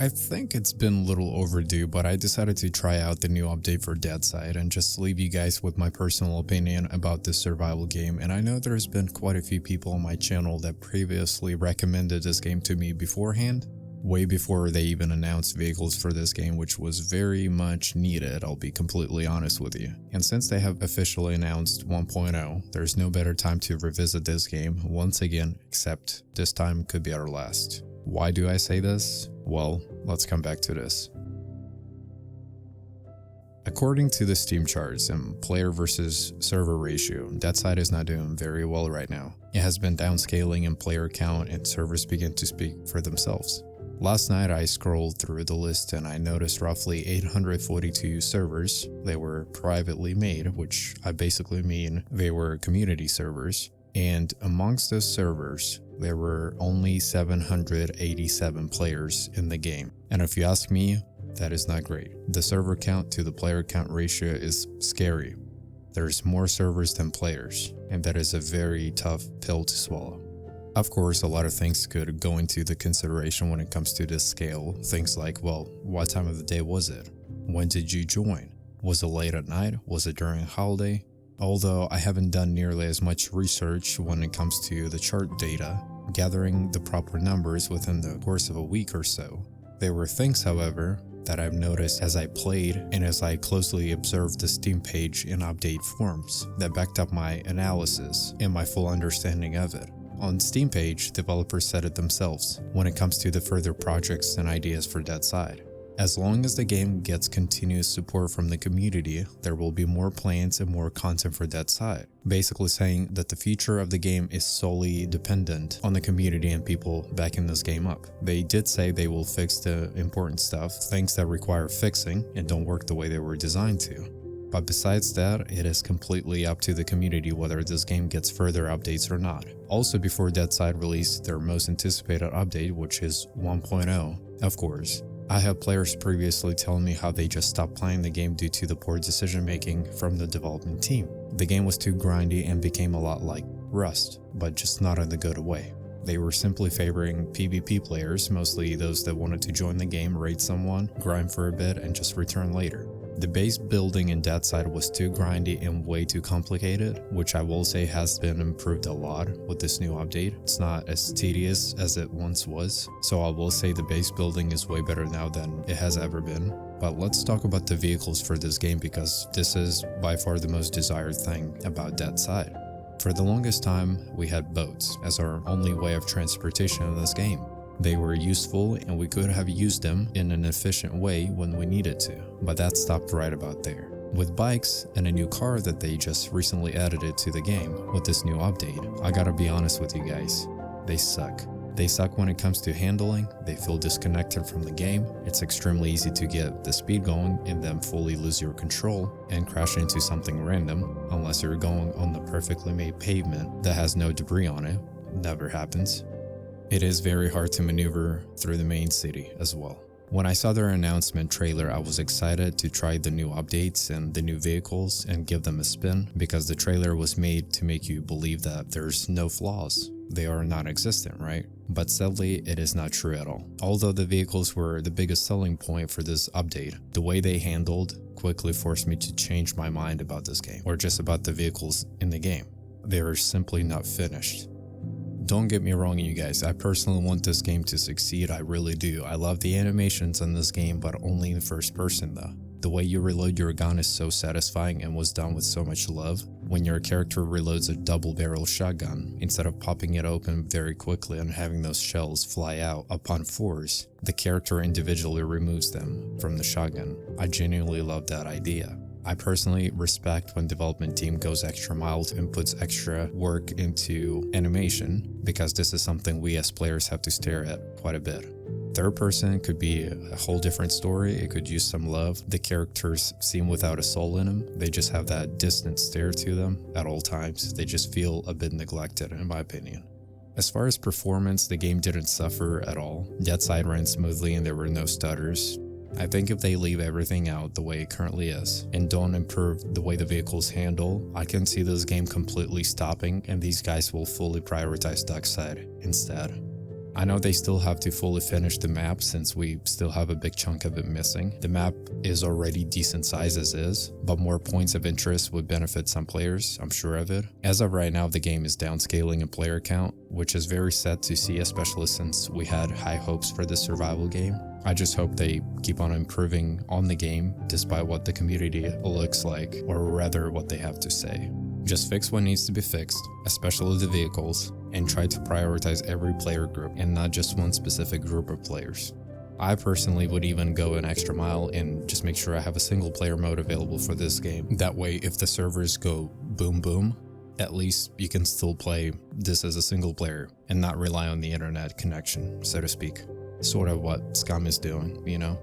I think it's been a little overdue, but I decided to try out the new update for DeadSide and just leave you guys with my personal opinion about this survival game. And I know there's been quite a few people on my channel that previously recommended this game to me beforehand, way before they even announced vehicles for this game, which was very much needed, I'll be completely honest with you. And since they have officially announced 1.0, there's no better time to revisit this game once again, except this time could be our last. Why do I say this? Well, let's come back to this. According to the Steam charts and player versus server ratio, DeadSide is not doing very well right now. It has been downscaling in player count and servers begin to speak for themselves. Last night I scrolled through the list and I noticed roughly 842 servers. They were privately made, which I basically mean they were community servers. And amongst those servers, there were only 787 players in the game. And if you ask me, that is not great. The server count to the player count ratio is scary. There's more servers than players, and that is a very tough pill to swallow. Of course, a lot of things could go into the consideration when it comes to this scale. Things like, well, what time of the day was it? When did you join? Was it late at night? Was it during a holiday? Although I haven't done nearly as much research when it comes to the chart data, gathering the proper numbers within the course of a week or so. There were things, however, that I've noticed as I played and as I closely observed the Steam page in update forums that backed up my analysis and my full understanding of it. On Steam page, developers said it themselves when it comes to the further projects and ideas for DeadSide. As long as the game gets continuous support from the community, there will be more plans and more content for DeadSide. Basically saying that the future of the game is solely dependent on the community and people backing this game up. They did say they will fix the important stuff, things that require fixing and don't work the way they were designed to. But besides that, it is completely up to the community whether this game gets further updates or not. Also, before DeadSide released their most anticipated update, which is 1.0, of course, I have players previously telling me how they just stopped playing the game due to the poor decision making from the development team. The game was too grindy and became a lot like Rust, but just not in the good way. They were simply favoring PvP players, mostly those that wanted to join the game, raid someone, grind for a bit, and just return later. The base building in DeadSide was too grindy and way too complicated, which I will say has been improved a lot with this new update. It's not as tedious as it once was, so I will say the base building is way better now than it has ever been. But let's talk about the vehicles for this game because this is by far the most desired thing about DeadSide. For the longest time, we had boats as our only way of transportation in this game. They were useful and we could have used them in an efficient way when we needed to, but that stopped right about there. With bikes and a new car that they just recently added to the game with this new update, I gotta be honest with you guys, they suck. They suck when it comes to handling, they feel disconnected from the game, it's extremely easy to get the speed going and then fully lose your control and crash into something random, unless you're going on the perfectly made pavement that has no debris on it. Never happens. It is very hard to maneuver through the main city as well. When I saw their announcement trailer, I was excited to try the new updates and the new vehicles and give them a spin because the trailer was made to make you believe that there's no flaws. They are non-existent, right? But sadly, it is not true at all. Although the vehicles were the biggest selling point for this update, the way they handled quickly forced me to change my mind about this game, or just about the vehicles in the game. They are simply not finished. Don't get me wrong, you guys, I personally want this game to succeed, I really do. I love the animations in this game, but only in first person though. The way you reload your gun is so satisfying and was done with so much love. When your character reloads a double-barrel shotgun, instead of popping it open very quickly and having those shells fly out upon force, the character individually removes them from the shotgun. I genuinely love that idea. I personally respect when development team goes extra mile and puts extra work into animation because this is something we as players have to stare at quite a bit. Third person could be a whole different story, it could use some love. The characters seem without a soul in them, they just have that distant stare to them at all times. They just feel a bit neglected in my opinion. As far as performance, the game didn't suffer at all. DeadSide ran smoothly and there were no stutters. I think if they leave everything out the way it currently is and don't improve the way the vehicles handle, I can see this game completely stopping and these guys will fully prioritize DeadSide instead. I know they still have to fully finish the map since we still have a big chunk of it missing. The map is already decent size as is, but more points of interest would benefit some players, I'm sure of it. As of right now, the game is downscaling in player count, which is very sad to see, especially since we had high hopes for this survival game. I just hope they keep on improving on the game despite what the community looks like, or rather what they have to say. Just fix what needs to be fixed, especially the vehicles, and try to prioritize every player group and not just one specific group of players. I personally would even go an extra mile and just make sure I have a single player mode available for this game. That way, if the servers go boom boom, at least you can still play this as a single player and not rely on the internet connection, so to speak. Sort of what Scum is doing, you know?